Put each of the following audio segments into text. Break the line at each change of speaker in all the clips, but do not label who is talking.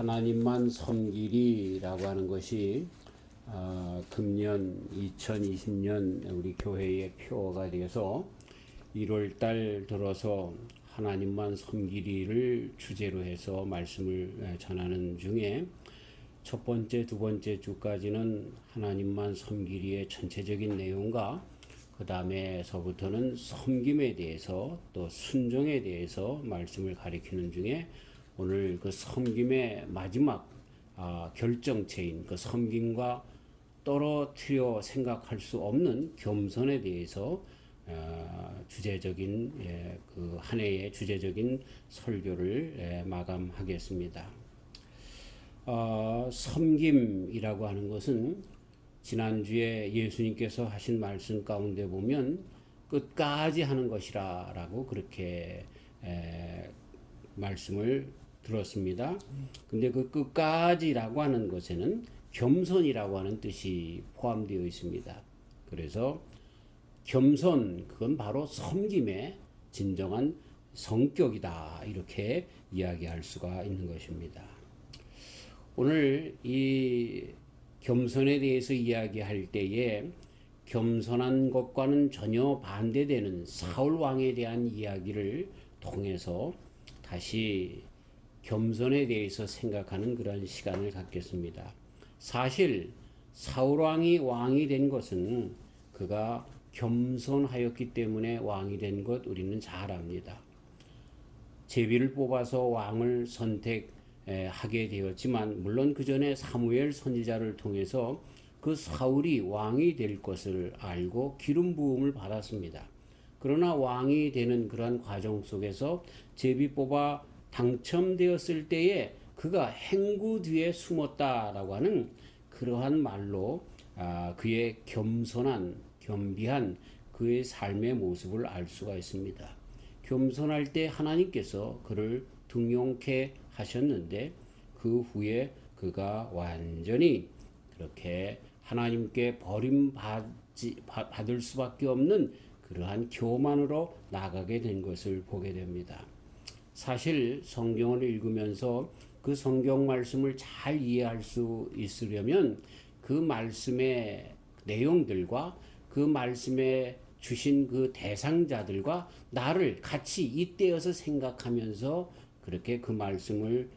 하나님만 섬기리라고 하는 것이 금년 2020년 우리 교회의 표어가 되어서 1월달 들어서 하나님만 섬기리를 주제로 해서 말씀을 전하는 중에 첫 번째, 두 번째 주까지는 하나님만 섬기리의 전체적인 내용과 그 다음에서부터는 섬김에 대해서 또 순종에 대해서 말씀을 가리키는 중에 오늘 그 섬김의 마지막 결정체인 그 섬김과 떨어뜨려 생각할 수 없는 겸손에 대해서 주제적인 그 한 해의 주제적인 설교를 마감하겠습니다. 섬김이라고 하는 것은 지난주에 예수님께서 하신 말씀 가운데 보면 끝까지 하는 것이라고 그렇게 말씀을 들었습니다. 근데 그 끝까지라고 하는 것에는 겸손이라고 하는 뜻이 포함되어 있습니다. 그래서 겸손, 그건 바로 섬김의 진정한 성격이다, 이렇게 이야기할 수가 있는 것입니다. 오늘 이 겸손에 대해서 이야기할 때에 겸손한 것과는 전혀 반대되는 사울 왕에 대한 이야기를 통해서 다시 겸손에 대해서 생각하는 그런 시간을 갖겠습니다. 사실 사울 왕이 된 것은 그가 겸손하였기 때문에 왕이 된 것 우리는 잘 압니다. 제비를 뽑아서 왕을 선택하게 되었지만 물론 그 전에 사무엘 선지자를 통해서 그 사울이 왕이 될 것을 알고 기름 부음을 받았습니다. 그러나 왕이 되는 그러한 과정 속에서 제비 뽑아 당첨되었을 때에 그가 행구 뒤에 숨었다라고 하는 그러한 말로 그의 겸비한 그의 삶의 모습을 알 수가 있습니다. 겸손할 때 하나님께서 그를 등용케 하셨는데 그 후에 그가 완전히 그렇게 하나님께 버림받을 수밖에 없는 그러한 교만으로 나가게 된 것을 보게 됩니다. 사실 성경을 읽으면서 그 성경 말씀을 잘 이해할 수 있으려면 그 말씀의 내용들과 그 말씀에 주신 그 대상자들과 나를 같이 잇대어서 생각하면서 그렇게 그 말씀을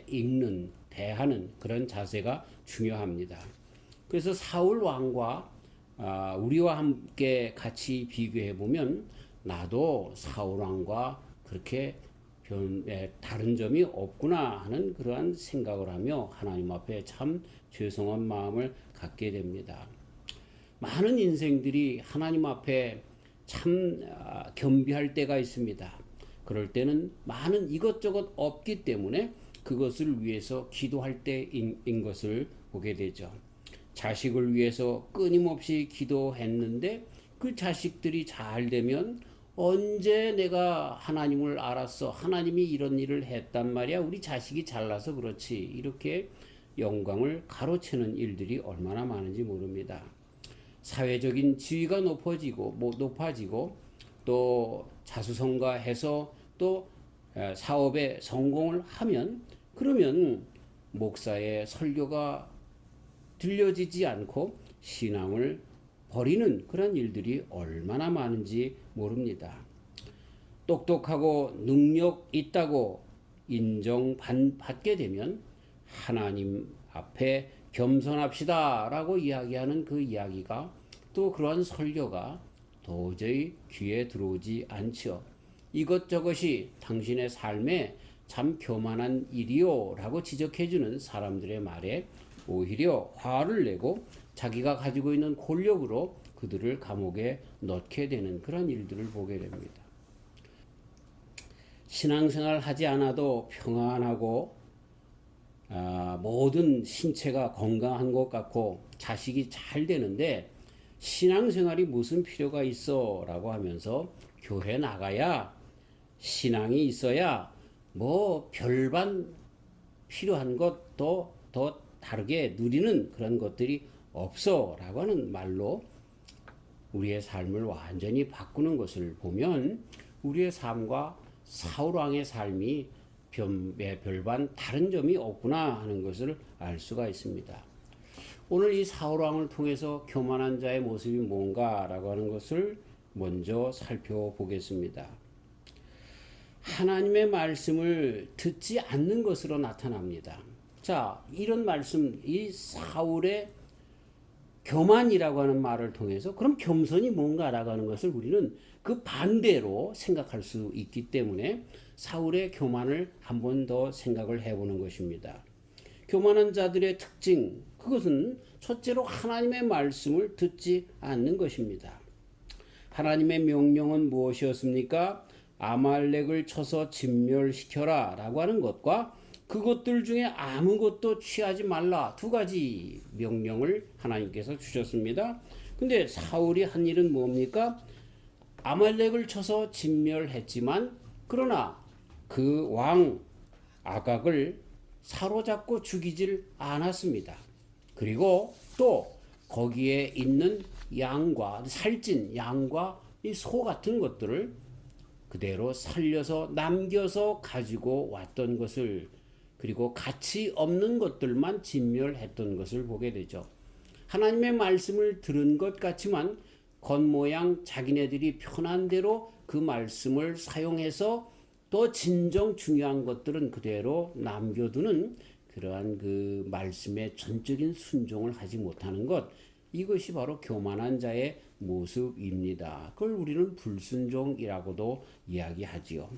읽는, 대하는 그런 자세가 중요합니다. 그래서 사울 왕과 우리와 함께 같이 비교해 보면 나도 사울 왕과 그렇게 다른 점이 없구나 하는 그러한 생각을 하며 하나님 앞에 참 죄송한 마음을 갖게 됩니다. 많은 인생들이 하나님 앞에 참 겸비할 때가 있습니다. 그럴 때는 많은 이것저것 없기 때문에 그것을 위해서 기도할 때인 것을 보게 되죠. 자식을 위해서 끊임없이 기도했는데 그 자식들이 잘 되면 언제 내가 하나님을 알았어? 하나님이 이런 일을 했단 말이야. 우리 자식이 잘나서 그렇지. 이렇게 영광을 가로채는 일들이 얼마나 많은지 모릅니다. 사회적인 지위가 높아지고 또 자수성가해서 또 사업에 성공을 하면 그러면 목사의 설교가 들려지지 않고 신앙을 버리는 그런 일들이 얼마나 많은지 모릅니다. 똑똑하고 능력 있다고 인정받게 되면 하나님 앞에 겸손합시다 라고 이야기하는 그 이야기가 또 그러한 설교가 도저히 귀에 들어오지 않죠. 이것저것이 당신의 삶에 참 교만한 일이요 라고 지적해주는 사람들의 말에 오히려 화를 내고 자기가 가지고 있는 권력으로 그들을 감옥에 넣게 되는 그런 일들을 보게 됩니다. 신앙생활 하지 않아도 평안하고 모든 신체가 건강한 것 같고 자식이 잘 되는데 신앙생활이 무슨 필요가 있어 라고 하면서 교회 나가야 신앙이 있어야 뭐 별반 필요한 것도 더 다르게 누리는 그런 것들이 없어 라고 하는 말로 우리의 삶을 완전히 바꾸는 것을 보면 우리의 삶과 사울왕의 삶이 별반 다른 점이 없구나 하는 것을 알 수가 있습니다. 오늘 이 사울왕을 통해서 교만한 자의 모습이 뭔가라고 하는 것을 먼저 살펴보겠습니다. 하나님의 말씀을 듣지 않는 것으로 나타납니다. 자, 이런 말씀, 이 사울의 교만이라고 하는 말을 통해서 그럼 겸손이 뭔가라고 하는 것을 우리는 그 반대로 생각할 수 있기 때문에 사울의 교만을 한 번 더 생각을 해보는 것입니다. 교만한 자들의 특징, 그것은 첫째로 하나님의 말씀을 듣지 않는 것입니다. 하나님의 명령은 무엇이었습니까? 아말렉을 쳐서 진멸시켜라 라고 하는 것과 그것들 중에 아무것도 취하지 말라, 두 가지 명령을 하나님께서 주셨습니다. 근데 사울이 한 일은 뭡니까? 아말렉을 쳐서 진멸했지만 그러나 그 왕 아각을 사로잡고 죽이질 않았습니다. 그리고 또 거기에 있는 양과 살찐 양과 이 소 같은 것들을 그대로 살려서 남겨서 가지고 왔던 것을, 그리고 가치 없는 것들만 진멸했던 것을 보게 되죠. 하나님의 말씀을 들은 것 같지만 겉모양 자기네들이 편한 대로 그 말씀을 사용해서 또 진정 중요한 것들은 그대로 남겨두는 그러한 그 말씀의 전적인 순종을 하지 못하는 것, 이것이 바로 교만한 자의 모습입니다. 그걸 우리는 불순종이라고도 이야기하지요.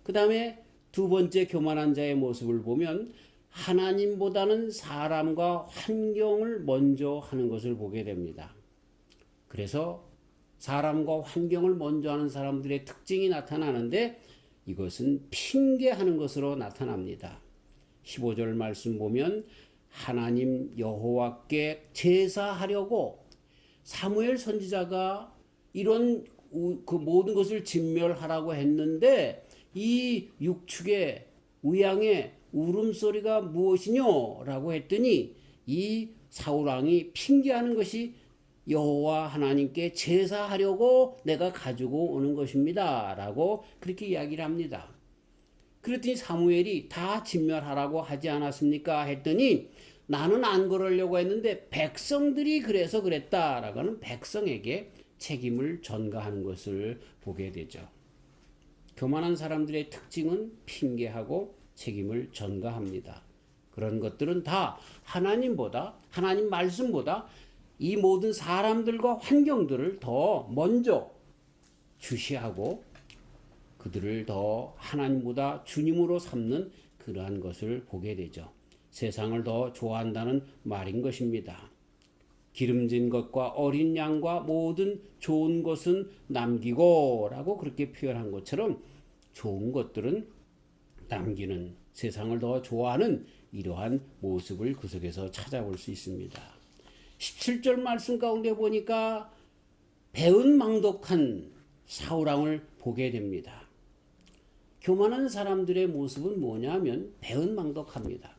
그 다음에 두 번째 교만한 자의 모습을 보면 하나님보다는 사람과 환경을 먼저 하는 것을 보게 됩니다. 그래서 사람과 환경을 먼저 하는 사람들의 특징이 나타나는데 이것은 핑계하는 것으로 나타납니다. 15절 말씀 보면 하나님 여호와께 제사하려고 사무엘 선지자가 이런 그 모든 것을 진멸하라고 했는데 이 육축의 우양의 울음소리가 무엇이뇨? 라고 했더니 이 사울왕이 핑계하는 것이 여호와 하나님께 제사하려고 내가 가지고 오는 것입니다. 라고 그렇게 이야기를 합니다. 그랬더니 사무엘이 다 진멸하라고 하지 않았습니까? 했더니 나는 안 그러려고 했는데 백성들이 그래서 그랬다라고 하는 백성에게 책임을 전가하는 것을 보게 되죠. 교만한 사람들의 특징은 핑계하고 책임을 전가합니다. 그런 것들은 다 하나님보다, 하나님 말씀보다 이 모든 사람들과 환경들을 더 먼저 주시하고 그들을 더 하나님보다 주님으로 삼는 그러한 것을 보게 되죠. 세상을 더 좋아한다는 말인 것입니다. 기름진 것과 어린 양과 모든 좋은 것은 남기고 라고 그렇게 표현한 것처럼 좋은 것들은 남기는, 세상을 더 좋아하는 이러한 모습을 그 속에서 찾아볼 수 있습니다. 17절 말씀 가운데 보니까 배은망덕한 사울왕을 보게 됩니다. 교만한 사람들의 모습은 뭐냐면 배은망덕합니다.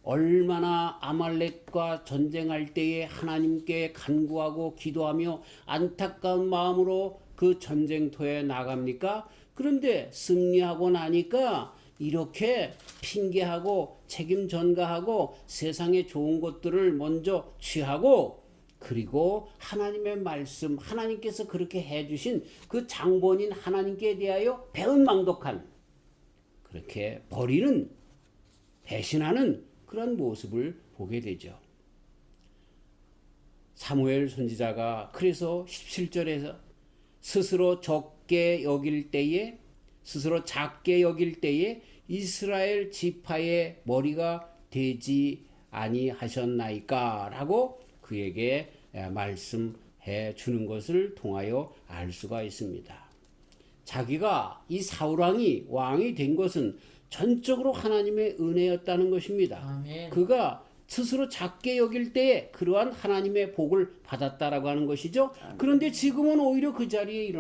얼마나 아말렉과 전쟁할 때에 하나님께 간구하고 기도하며 안타까운 마음으로 그 전쟁터에 나갑니까? 그런데 승리하고 나니까 이렇게 핑계하고 책임 전가하고 세상의 좋은 것들을 먼저 취하고 그리고 하나님의 말씀, 하나님께서 그렇게 해주신 그 장본인 하나님께 대하여 배은망덕한, 그렇게 버리는, 배신하는 그런 모습을 보게 되죠. 사무엘 선지자가 그래서 17절에서 스스로 작게 여길 때에 이스라엘 지파의 머리가 되지 아니하셨나이까 라고 그에게 말씀해 주는 것을 통하여 알 수가 있습니다. 자기가 이 사울왕이 왕이 된 것은 전적으로 하나님의 은혜였다는 것입니다.
아멘.
그가 스스로 작게 여길 때에 그러한 하나님의 복을 받았다라고 하는 것이죠. 그런데 지금은 오히려 그 자리에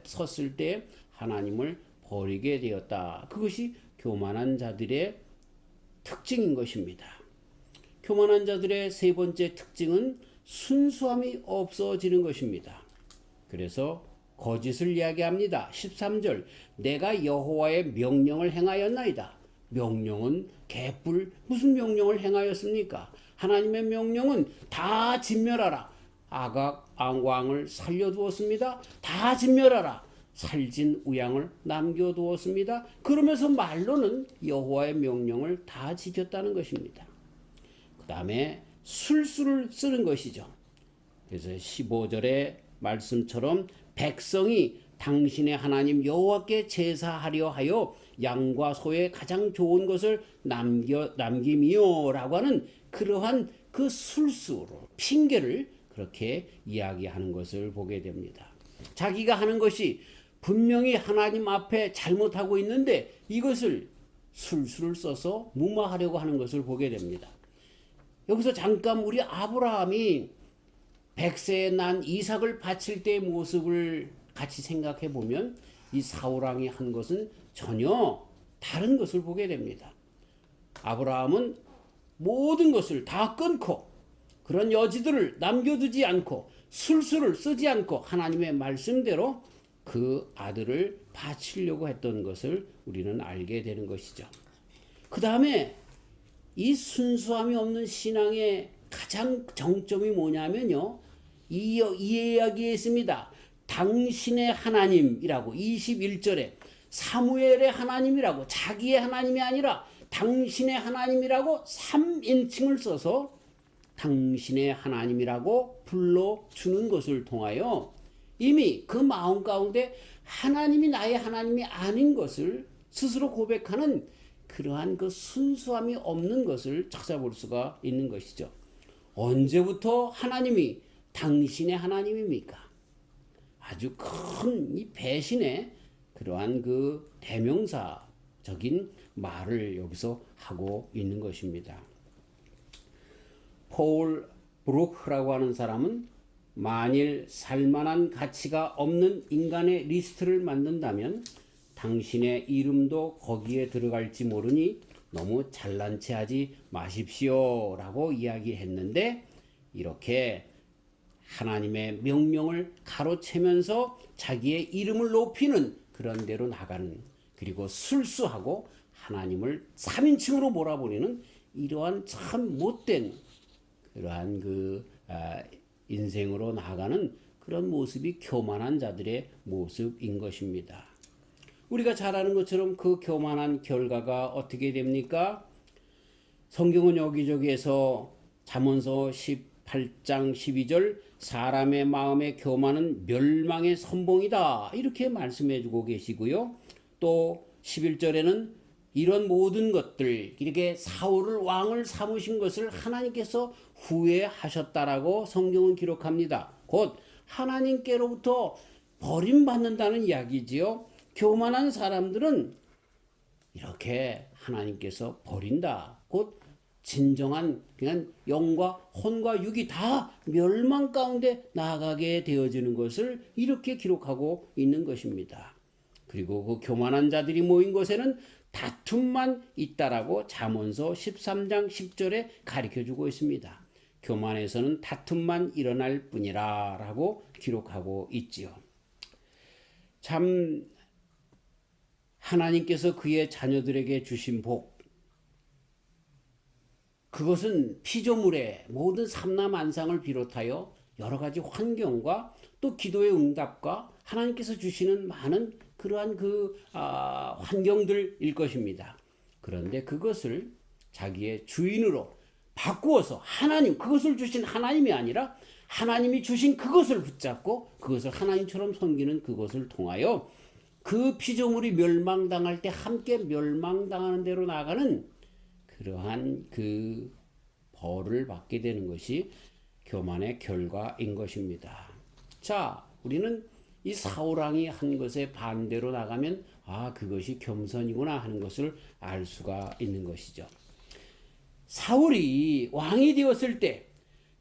섰을 때 하나님을 버리게 되었다. 그것이 교만한 자들의 특징인 것입니다. 교만한 자들의 세 번째 특징은 순수함이 없어지는 것입니다. 그래서 거짓을 이야기합니다. 13절 내가 여호와의 명령을 행하였나이다. 명령은 개뿔 무슨 명령을 행하였습니까? 하나님의 명령은 다 진멸하라. 아각 왕을 살려두었습니다. 다 진멸하라. 살진 우양을 남겨두었습니다. 그러면서 말로는 여호와의 명령을 다 지켰다는 것입니다. 그 다음에 술수를 쓰는 것이죠. 그래서 15절의 말씀처럼 백성이 당신의 하나님 여호와께 제사하려 하여 양과 소의 가장 좋은 것을 남김이요라고 하는 그러한 그 술수로 핑계를 그렇게 이야기하는 것을 보게 됩니다. 자기가 하는 것이 분명히 하나님 앞에 잘못하고 있는데 이것을 술수를 써서 무마하려고 하는 것을 보게 됩니다. 여기서 잠깐 우리 아브라함이 100세에 난 이삭을 바칠 때의 모습을 같이 생각해 보면 이 사울왕이 한 것은 전혀 다른 것을 보게 됩니다. 아브라함은 모든 것을 다 끊고 그런 여지들을 남겨두지 않고 술수를 쓰지 않고 하나님의 말씀대로 그 아들을 바치려고 했던 것을 우리는 알게 되는 것이죠. 그 다음에 이 순수함이 없는 신앙의 가장 정점이 뭐냐면요. 이 이야기에 있습니다. 당신의 하나님이라고 21절에 사무엘의 하나님이라고 자기의 하나님이 아니라 당신의 하나님이라고 3인칭을 써서 당신의 하나님이라고 불러주는 것을 통하여 이미 그 마음 가운데 하나님이 나의 하나님이 아닌 것을 스스로 고백하는 그러한 그 순수함이 없는 것을 찾아볼 수가 있는 것이죠. 언제부터 하나님이 당신의 하나님입니까? 아주 큰 이 배신의 그러한 그 대명사적인 말을 여기서 하고 있는 것입니다. 폴 브루크라고 하는 사람은 만일 살만한 가치가 없는 인간의 리스트를 만든다면 당신의 이름도 거기에 들어갈지 모르니 너무 잘난 체 하지 마십시오 라고 이야기했는데 이렇게 하나님의 명령을 가로채면서 자기의 이름을 높이는 그런 데로 나가는 그리고 술수하고 하나님을 3인칭으로 몰아버리는 이러한 참 못된 그러한 인생으로 나아가는 그런 모습이 교만한 자들의 모습인 것입니다. 우리가 잘 아는 것처럼 그 교만한 결과가 어떻게 됩니까? 성경은 여기저기에서 잠언서 18장 12절 사람의 마음의 교만은 멸망의 선봉이다 이렇게 말씀해 주고 계시고요. 또 11절에는 이런 모든 것들 이렇게 사울을 왕을 삼으신 것을 하나님께서 후회하셨다라고 성경은 기록합니다. 곧 하나님께로부터 버림받는다는 이야기지요. 교만한 사람들은 이렇게 하나님께서 버린다. 곧 진정한 그냥 영과 혼과 육이 다 멸망 가운데 나아가게 되어지는 것을 이렇게 기록하고 있는 것입니다. 그리고 그 교만한 자들이 모인 곳에는 다툼만 있다라고 잠언서 13장 10절에 가르쳐주고 있습니다. 교만에서는 다툼만 일어날 뿐이라 라고 기록하고 있지요. 참 하나님께서 그의 자녀들에게 주신 복 그것은 피조물의 모든 삼라만상을 비롯하여 여러 가지 환경과 또 기도의 응답과 하나님께서 주시는 많은 그러한 환경들일 것입니다. 그런데 그것을 자기의 주인으로 바꾸어서 하나님, 그것을 주신 하나님이 아니라 하나님이 주신 그것을 붙잡고 그것을 하나님처럼 섬기는 그것을 통하여 그 피조물이 멸망당할 때 함께 멸망당하는 대로 나가는 그러한 그 벌을 받게 되는 것이 교만의 결과인 것입니다. 자, 우리는 이 사울왕이 한 것에 반대로 나가면 그것이 겸손이구나 하는 것을 알 수가 있는 것이죠. 사울이 왕이 되었을 때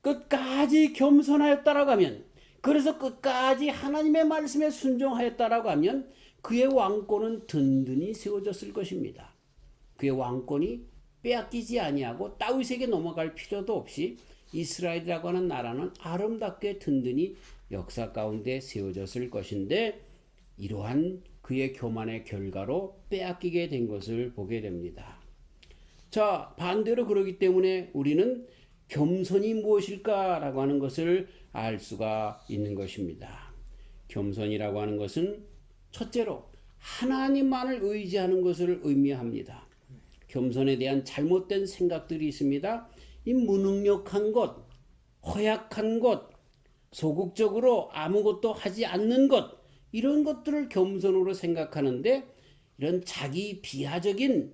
끝까지 겸손하였다라고 하면 그래서 끝까지 하나님의 말씀에 순종하였다라고 하면 그의 왕권은 든든히 세워졌을 것입니다. 그의 왕권이 빼앗기지 아니하고 다윗에게 넘어갈 필요도 없이 이스라엘이라고 하는 나라는 아름답게 든든히 역사 가운데 세워졌을 것인데 이러한 그의 교만의 결과로 빼앗기게 된 것을 보게 됩니다. 자, 반대로 그러기 때문에 우리는 겸손이 무엇일까라고 하는 것을 알 수가 있는 것입니다. 겸손이라고 하는 것은 첫째로 하나님만을 의지하는 것을 의미합니다. 겸손에 대한 잘못된 생각들이 있습니다. 이 무능력한 것, 허약한 것, 소극적으로 아무것도 하지 않는 것, 이런 것들을 겸손으로 생각하는데 이런 자기 비하적인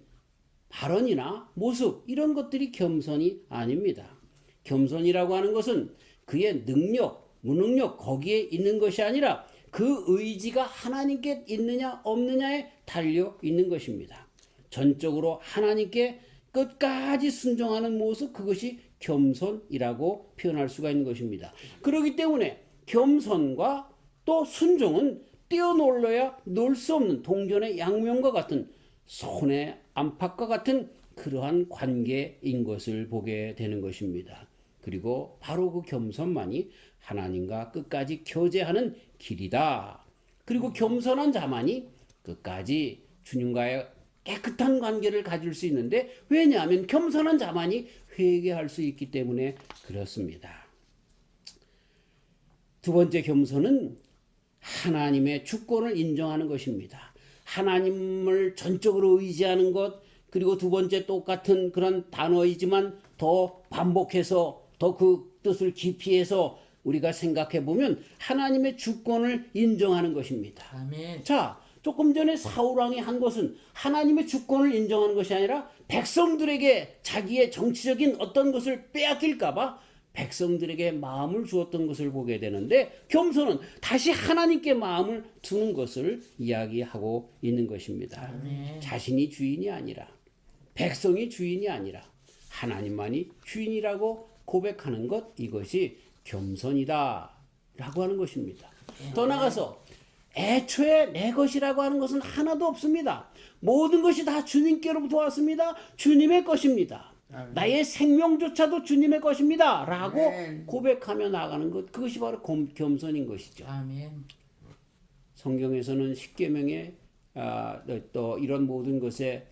발언이나 모습, 이런 것들이 겸손이 아닙니다. 겸손이라고 하는 것은 그의 능력, 무능력 거기에 있는 것이 아니라 그 의지가 하나님께 있느냐 없느냐에 달려 있는 것입니다. 전적으로 하나님께 끝까지 순종하는 모습, 그것이 겸손이라고 표현할 수가 있는 것입니다. 그렇기 때문에 겸손과 또 순종은 뛰어놀러야 놀 수 없는 동전의 양면과 같은 손의 안팎과 같은 그러한 관계인 것을 보게 되는 것입니다. 그리고 바로 그 겸손만이 하나님과 끝까지 교제하는 길이다. 그리고 겸손한 자만이 끝까지 주님과의 깨끗한 관계를 가질 수 있는데, 왜냐하면 겸손한 자만이 회개할 수 있기 때문에 그렇습니다. 두 번째 겸손은 하나님의 주권을 인정하는 것입니다. 하나님을 전적으로 의지하는 것, 그리고 두 번째 똑같은 그런 단어이지만 더 반복해서 더 그 뜻을 깊이해서 우리가 생각해 보면 하나님의 주권을 인정하는 것입니다.
아멘.
자, 조금 전에 사울왕이 한 것은 하나님의 주권을 인정하는 것이 아니라 백성들에게 자기의 정치적인 어떤 것을 빼앗길까봐 백성들에게 마음을 주었던 것을 보게 되는데, 겸손은 다시 하나님께 마음을 두는 것을 이야기하고 있는 것입니다.
아멘.
자신이 주인이 아니라, 백성이 주인이 아니라 하나님만이 주인이라고 고백하는 것, 이것이 겸손이다 라고 하는 것입니다. 더 나아가서 애초에 내 것이라고 하는 것은 하나도 없습니다. 모든 것이 다 주님께로부터 왔습니다. 주님의 것입니다.
아멘.
나의 생명조차도 주님의 것입니다 라고
아멘.
고백하며 나가는 것, 그것이 바로 겸손인 것이죠.
아멘.
성경에서는 십계명에 또 이런 모든 것에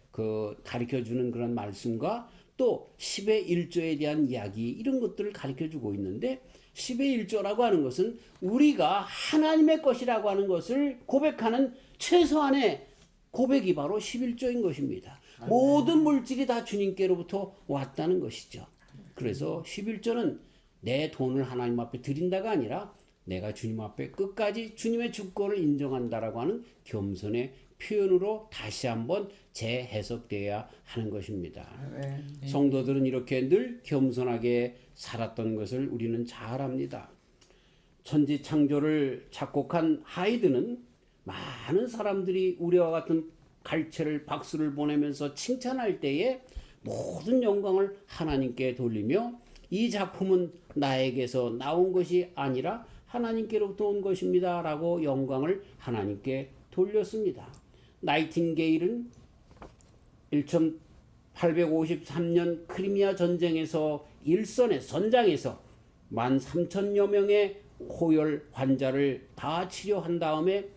가르쳐주는 그런 말씀과 또 10의 1조에 대한 이야기, 이런 것들을 가르쳐주고 있는데, 10의 1조라고 하는 것은 우리가 하나님의 것이라고 하는 것을 고백하는 최소한의 고백이 바로 11조인 것입니다. 모든 물질이 다 주님께로부터 왔다는 것이죠. 그래서 11조는 내 돈을 하나님 앞에 드린다가 아니라 내가 주님 앞에 끝까지 주님의 주권을 인정한다라고 하는 겸손의 표현으로 다시 한번 재해석되어야 하는 것입니다.
아멘.
성도들은 이렇게 늘 겸손하게 살았던 것을 우리는 잘 압니다. 천지창조를 작곡한 하이드는 많은 사람들이 우리와 같은 갈채를 박수를 보내면서 칭찬할 때에 모든 영광을 하나님께 돌리며, 이 작품은 나에게서 나온 것이 아니라 하나님께로부터 온 것입니다 라고 영광을 하나님께 돌렸습니다. 나이팅게일은 1853년 크리미아 전쟁에서 일선의 전장에서 13,000여 명의 호열 환자를 다 치료한 다음에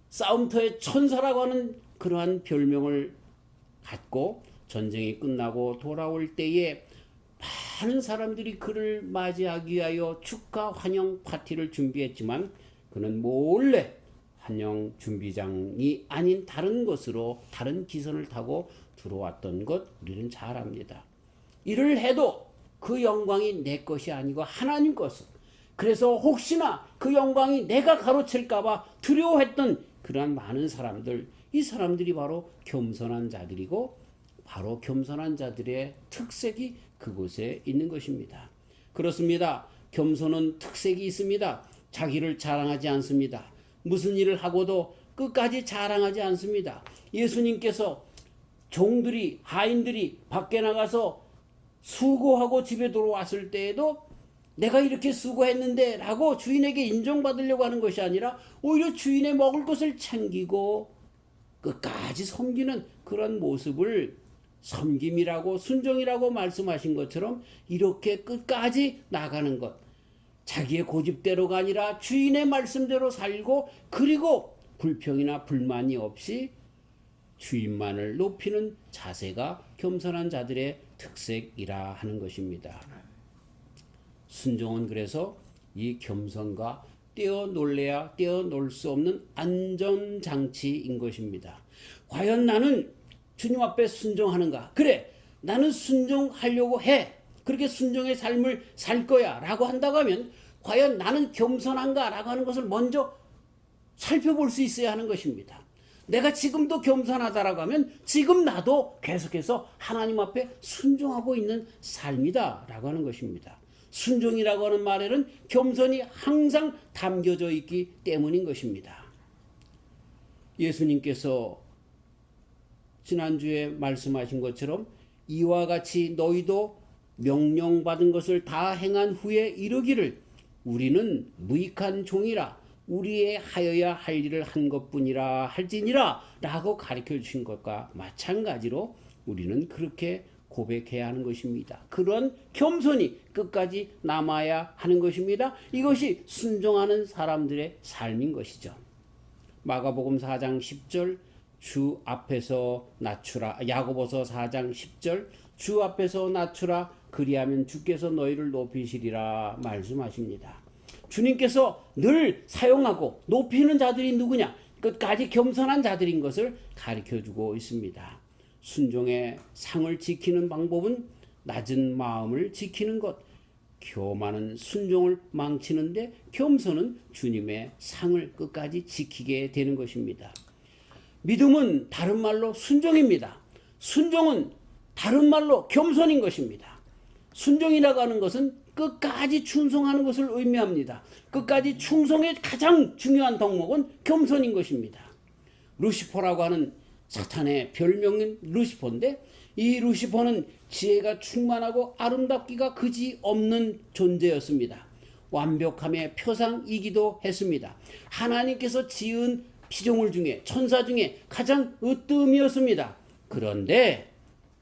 싸움터의 천사라고 하는 그러한 별명을 갖고 전쟁이 끝나고 돌아올 때에 많은 사람들이 그를 맞이하기 위하여 축하 환영 파티를 준비했지만 그는 몰래 환영 준비장이 아닌 다른 곳으로, 다른 기선을 타고 들어왔던 것 우리는 잘 압니다. 이를 해도 그 영광이 내 것이 아니고 하나님 것을, 그래서 혹시나 그 영광이 내가 가로챌까봐 두려워했던 그러한 많은 사람들, 이 사람들이 바로 겸손한 자들이고, 바로 겸손한 자들의 특색이 그곳에 있는 것입니다. 그렇습니다. 겸손은 특색이 있습니다. 자기를 자랑하지 않습니다. 무슨 일을 하고도 끝까지 자랑하지 않습니다. 예수님께서 종들이, 하인들이 밖에 나가서 수고하고 집에 들어왔을 때에도 내가 이렇게 수고했는데 라고 주인에게 인정받으려고 하는 것이 아니라 오히려 주인의 먹을 것을 챙기고 끝까지 섬기는 그런 모습을 섬김이라고 순종이라고 말씀하신 것처럼 이렇게 끝까지 나가는 것. 자기의 고집대로가 아니라 주인의 말씀대로 살고 그리고 불평이나 불만이 없이 주인만을 높이는 자세가 겸손한 자들의 특색이라 하는 것입니다. 순종은 그래서 이 겸손과 떼어놀래야 떼어놀 수 없는 안전장치인 것입니다. 과연 나는 주님 앞에 순종하는가? 그래, 나는 순종하려고 해. 그렇게 순종의 삶을 살 거야 라고 한다고 하면 과연 나는 겸손한가? 라고 하는 것을 먼저 살펴볼 수 있어야 하는 것입니다. 내가 지금도 겸손하다라고 하면 지금 나도 계속해서 하나님 앞에 순종하고 있는 삶이다 라고 하는 것입니다. 순종이라고 하는 말에는 겸손이 항상 담겨져 있기 때문인 것입니다. 예수님께서 지난주에 말씀하신 것처럼 이와 같이 너희도 명령받은 것을 다 행한 후에 이르기를 우리는 무익한 종이라 우리의 하여야 할 일을 한 것뿐이라 할지니라 라고 가르쳐 주신 것과 마찬가지로 우리는 그렇게 고백해야 하는 것입니다. 그런 겸손이 끝까지 남아야 하는 것입니다. 이것이 순종하는 사람들의 삶인 것이죠. 마가복음 4장 10절 주 앞에서 낮추라. 야고보서 4장 10절 주 앞에서 낮추라. 그리하면 주께서 너희를 높이시리라 말씀하십니다. 주님께서 늘 사용하고 높이는 자들이 누구냐? 끝까지 겸손한 자들인 것을 가르쳐주고 있습니다. 순종의 상을 지키는 방법은 낮은 마음을 지키는 것. 교만은 순종을 망치는데 겸손은 주님의 상을 끝까지 지키게 되는 것입니다. 믿음은 다른 말로 순종입니다. 순종은 다른 말로 겸손인 것입니다. 순종이라고 하는 것은 끝까지 충성하는 것을 의미합니다. 끝까지 충성의 가장 중요한 덕목은 겸손인 것입니다. 루시퍼라고 하는 사탄의 별명인 루시퍼인데 이 루시퍼는 지혜가 충만하고 아름답기가 그지없는 존재였습니다. 완벽함의 표상이기도 했습니다. 하나님께서 지은 피조물 중에 천사 중에 가장 으뜸이었습니다. 그런데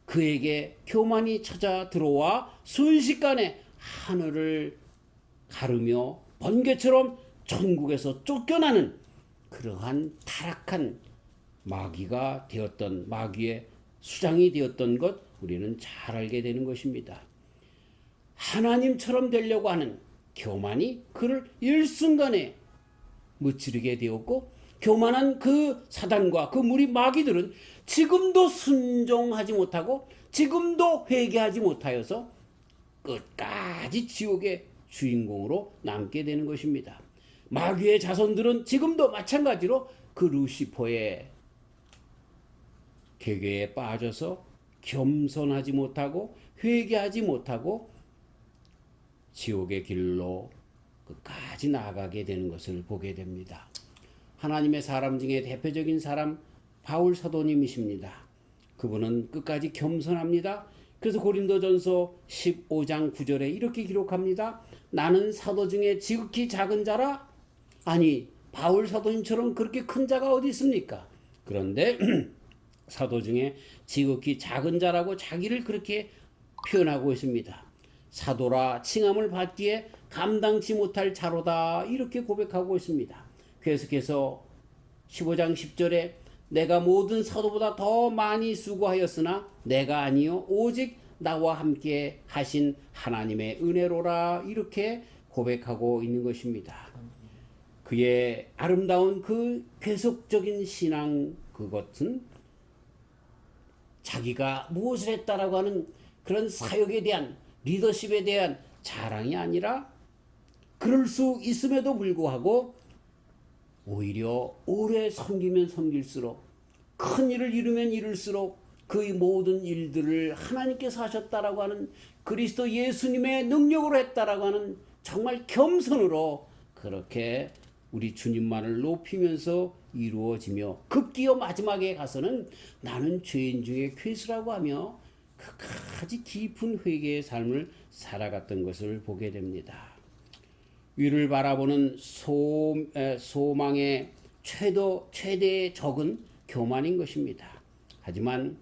그에게 교만이 찾아 들어와 순식간에 하늘을 가르며 번개처럼 천국에서 쫓겨나는 그러한 타락한 마귀가 되었던 마귀의 수장이 되었던 것 우리는 잘 알게 되는 것입니다. 하나님처럼 되려고 하는 교만이 그를 일순간에 무찌르게 되었고 교만한 그 사단과 그 무리 마귀들은 지금도 순종하지 못하고 지금도 회개하지 못하여서 끝까지 지옥의 주인공으로 남게 되는 것입니다. 마귀의 자손들은 지금도 마찬가지로 그 루시퍼의 계계에 빠져서 겸손하지 못하고 회개하지 못하고 지옥의 길로 끝까지 나아가게 되는 것을 보게 됩니다. 하나님의 사람 중에 대표적인 사람 바울 사도님이십니다. 그분은 끝까지 겸손합니다. 그래서 고린도전서 15장 9절에 이렇게 기록합니다. 나는 사도 중에 지극히 작은 자라. 아니 바울 사도님처럼 그렇게 큰 자가 어디 있습니까? 그런데 사도 중에 지극히 작은 자라고 자기를 그렇게 표현하고 있습니다. 사도라 칭함을 받기에 감당치 못할 자로다 이렇게 고백하고 있습니다. 계속해서 15장 10절에 내가 모든 사도보다 더 많이 수고하였으나 내가 아니요 오직 나와 함께 하신 하나님의 은혜로라 이렇게 고백하고 있는 것입니다. 그의 아름다운 그 계속적인 신앙 그것은 자기가 무엇을 했다라고 하는 그런 사역에 대한 리더십에 대한 자랑이 아니라 그럴 수 있음에도 불구하고 오히려 오래 섬기면 섬길수록 큰 일을 이루면 이룰수록 그 모든 일들을 하나님께서 하셨다라고 하는 그리스도 예수님의 능력으로 했다라고 하는 정말 겸손으로 그렇게 우리 주님만을 높이면서 이루어지며 급기어 마지막에 가서는 나는 죄인 중에 괴수라고 하며 끝까지 깊은 회개의 삶을 살아갔던 것을 보게 됩니다. 위를 바라보는 소망의 최대의 적은 교만인 것입니다. 하지만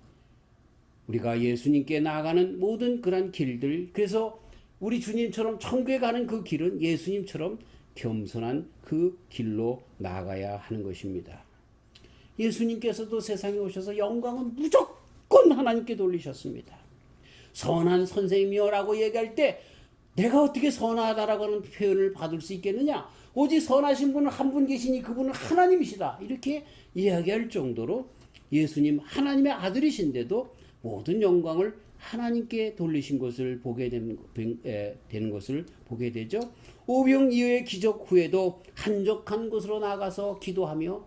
우리가 예수님께 나아가는 모든 그런 길들, 그래서 우리 주님처럼 천국에 가는 그 길은 예수님처럼 겸손한 그 길로 나아가야 하는 것입니다. 예수님께서도 세상에 오셔서 영광은 무조건 하나님께 돌리셨습니다. 선한 선생님이여라고 얘기할 때 내가 어떻게 선하다라고 하는 표현을 받을 수 있겠느냐? 오직 선하신 분은 한 분 계시니 그분은 하나님이시다. 이렇게 이야기할 정도로 예수님 하나님의 아들이신데도 모든 영광을 하나님께 돌리신 것을 보게 되는 것을 보게 되죠. 오병 이후의 기적 후에도 한적한 곳으로 나가서 기도하며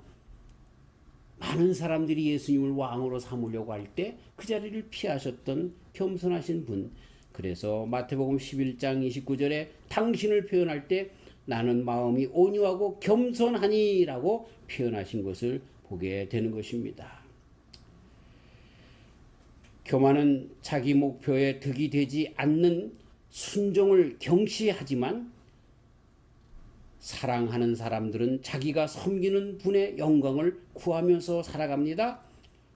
많은 사람들이 예수님을 왕으로 삼으려고 할 때 그 자리를 피하셨던 겸손하신 분. 그래서 마태복음 11장 29절에 당신을 표현할 때 나는 마음이 온유하고 겸손하니라고 표현하신 것을 보게 되는 것입니다. 교만은 자기 목표에 득이 되지 않는 순종을 경시하지만 사랑하는 사람들은 자기가 섬기는 분의 영광을 구하면서 살아갑니다.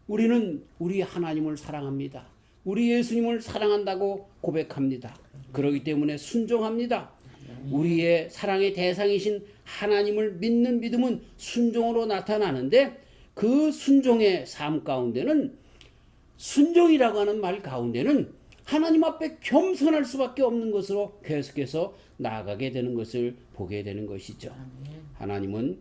우리는 우리 하나님을 사랑합니다. 우리 예수님을 사랑한다고 고백합니다. 그렇기 때문에 순종합니다. 우리의 사랑의 대상이신 하나님을 믿는 믿음은 순종으로 나타나는데 그 순종의 삶 가운데는 순종이라고 하는 말 가운데는 하나님 앞에 겸손할 수밖에 없는 것으로 계속해서 나아가게 되는 것을 보게 되는 것이죠. 하나님은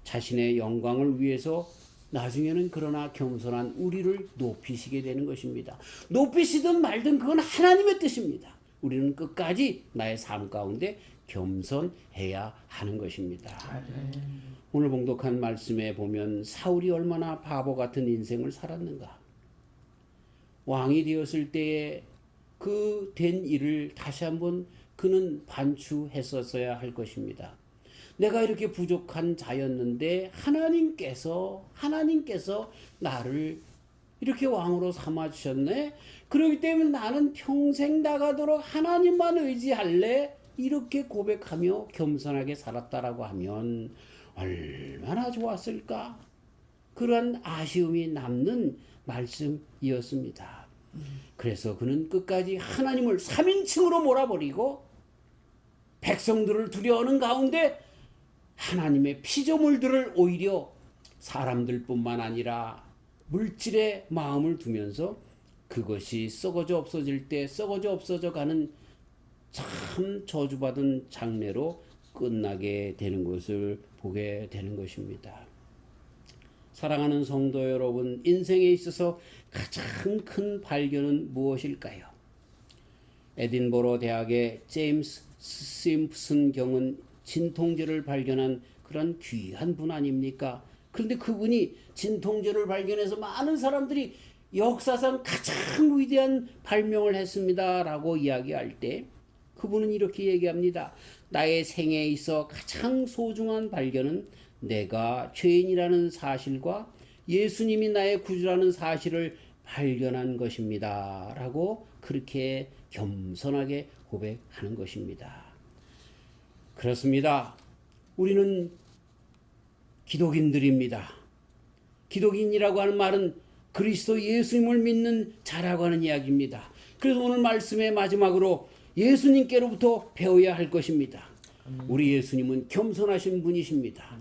자신의 영광을 위해서 나중에는 그러나 겸손한 우리를 높이시게 되는 것입니다. 높이시든 말든 그건 하나님의 뜻입니다. 우리는 끝까지 나의 삶 가운데 겸손해야 하는 것입니다. 오늘 봉독한 말씀에 보면 사울이 얼마나 바보 같은 인생을 살았는가. 왕이 되었을 때에 그 된 일을 다시 한번 그는 반추했었어야 할 것입니다. 내가 이렇게 부족한 자였는데 하나님께서 나를 이렇게 왕으로 삼아주셨네. 그렇기 때문에 나는 평생 나가도록 하나님만 의지할래. 이렇게 고백하며 겸손하게 살았다라고 하면 얼마나 좋았을까. 그런 아쉬움이 남는 말씀이었습니다. 그래서 그는 끝까지 하나님을 3인칭으로 몰아버리고 백성들을 두려워하는 가운데 하나님의 피조물들을 오히려 사람들뿐만 아니라 물질에 마음을 두면서 그것이 썩어져 없어질 때 썩어져 없어져 가는 참 저주받은 장래로 끝나게 되는 것을 보게 되는 것입니다. 사랑하는 성도 여러분, 인생에 있어서 가장 큰 발견은 무엇일까요? 에딘버러 대학의 제임스 심슨 경은 진통제를 발견한 그런 귀한 분 아닙니까? 그런데 그분이 진통제를 발견해서 많은 사람들이 역사상 가장 위대한 발명을 했습니다 라고 이야기할 때 그분은 이렇게 얘기합니다. 나의 생애에 있어 가장 소중한 발견은 내가 죄인이라는 사실과 예수님이 나의 구주라는 사실을 발견한 것입니다 라고 그렇게 겸손하게 고백하는 것입니다. 그렇습니다. 우리는 기독인들입니다. 기독인이라고 하는 말은 그리스도 예수님을 믿는 자라고 하는 이야기입니다. 그래서 오늘 말씀의 마지막으로 예수님께로부터 배워야 할 것입니다. 우리 예수님은 겸손하신 분이십니다.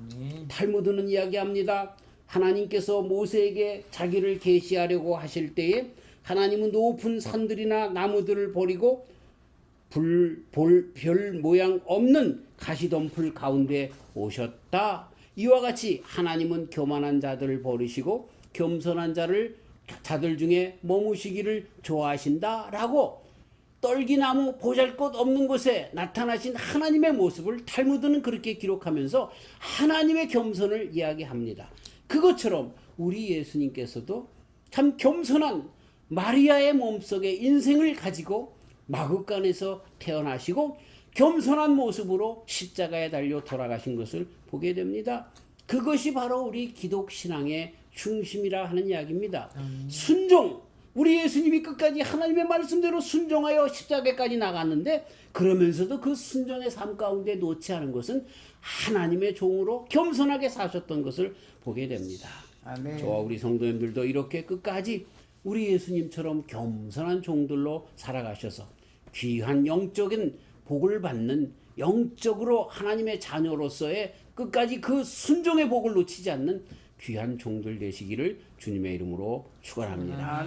탈무드는 이야기합니다. 하나님께서 모세에게 자기를 계시하려고 하실 때에 하나님은 높은 산들이나 나무들을 버리고 별 모양 없는 가시덤불 가운데 오셨다. 이와 같이 하나님은 교만한 자들을 버리시고 겸손한 자들 중에 머무시기를 좋아하신다라고 떨기나무 보잘것 없는 곳에 나타나신 하나님의 모습을 탈무드는 그렇게 기록하면서 하나님의 겸손을 이야기합니다. 그것처럼 우리 예수님께서도 참 겸손한 마리아의 몸속에 인생을 가지고 마구간에서 태어나시고 겸손한 모습으로 십자가에 달려 돌아가신 것을 보게 됩니다. 그것이 바로 우리 기독신앙의 중심이라 하는 이야기입니다. 순종, 우리 예수님이 끝까지 하나님의 말씀대로 순종하여 십자가까지 나갔는데 그러면서도 그 순종의 삶 가운데 놓지 않은 것은 하나님의 종으로 겸손하게 사셨던 것을 보게 됩니다.
아멘.
저와 우리 성도님들도 이렇게 끝까지 우리 예수님처럼 겸손한 종들로 살아가셔서 귀한 영적인 복을 받는 영적으로 하나님의 자녀로서의 끝까지 그 순종의 복을 놓치지 않는 귀한 종들 되시기를 주님의 이름으로 축원합니다.